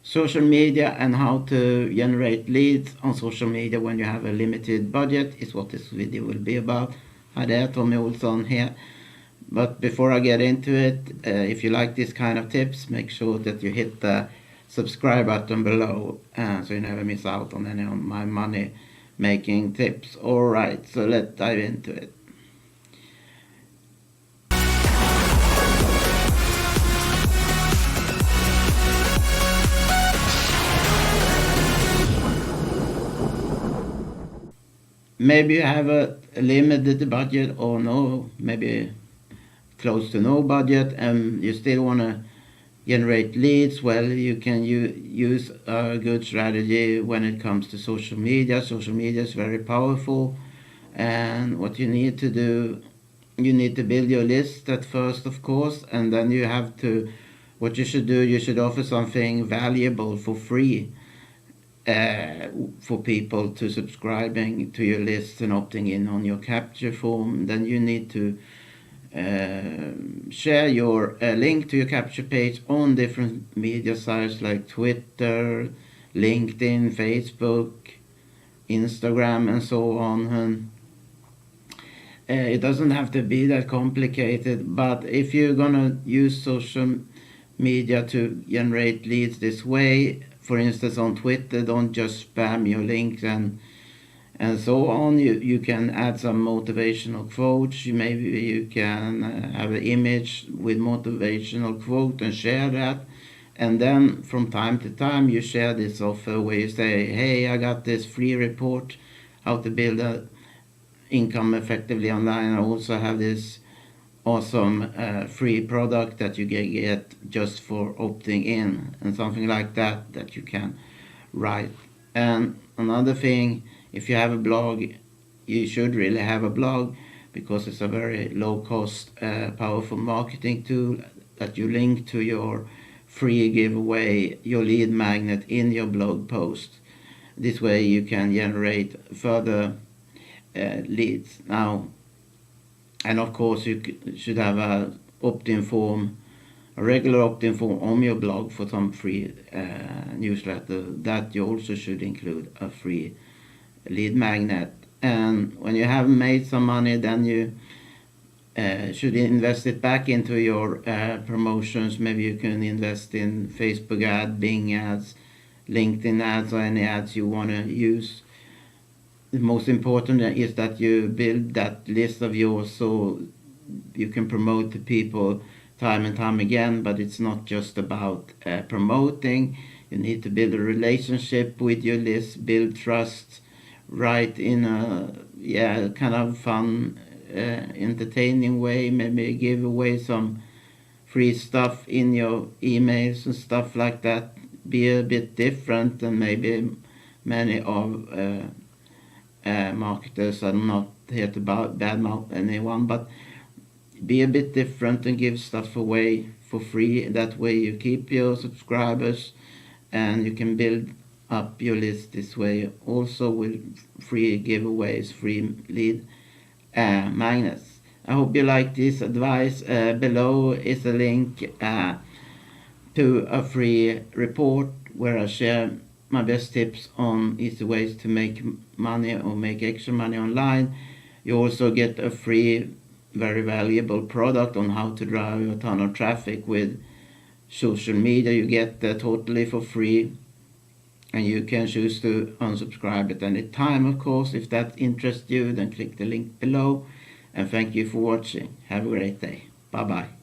social media and how to generate leads on social media when you have a limited budget is what this video will be about. Hi there, Tommy Olsson here. But before I get into it, if you like this kind of tips, make sure that you hit the subscribe button below so you never miss out on any of my money making tips. Alright, so let's dive into it. Maybe you have a limited budget or no, maybe close to no budget, and you still want to generate leads. Well, you can use a good strategy when it comes to social media. Social media is very powerful, and what you need to do, you need to build your list at first, of course, and then you have to, what you should do, you should offer something valuable for free for people to subscribing to your list and opting in on your capture form. Then you need to share your link to your capture page on different media sites like Twitter, LinkedIn, Facebook, Instagram, and so on. And it doesn't have to be that complicated, but if you're gonna use social media to generate leads this way, for instance on Twitter, don't just spam your links and so on. You can add some motivational quotes. Maybe you can have an image with motivational quote and share that. And then from time to time you share this offer where you say, hey, I got this free report how to build a income effectively online. I also have this awesome free product that you can get just for opting in, and something like that you can write. And another thing, if you have a blog, you should really have a blog, because it's a very low cost, powerful marketing tool that you link to your free giveaway, your lead magnet in your blog post. This way you can generate further leads. Now, and of course you should have a opt-in form, a regular opt-in form on your blog for some free newsletter. That you also should include a free lead magnet. And when you have made some money, then you should invest it back into your promotions. Maybe you can invest in Facebook ads, Bing ads, LinkedIn ads, or any ads you want to use. The most important is that you build that list of yours so you can promote to people time and time again. But it's not just about promoting. You need to build a relationship with your list, build trust, write in a kind of fun, entertaining way. Maybe give away some free stuff in your emails and stuff like that. Be a bit different than maybe many of marketers. I'm not here to badmouth anyone, but be a bit different and give stuff away for free. That way you keep your subscribers and you can build up your list this way, also with free giveaways, free lead magnets. I hope you like this advice. Below is a link to a free report where I share my best tips on easy ways to make money or make extra money online. You also get a free, very valuable product on how to drive a ton of traffic with social media. You get that totally for free, and you can choose to unsubscribe at any time, of course. If that interests you, then click the link below. And thank you for watching. Have a great day. Bye bye.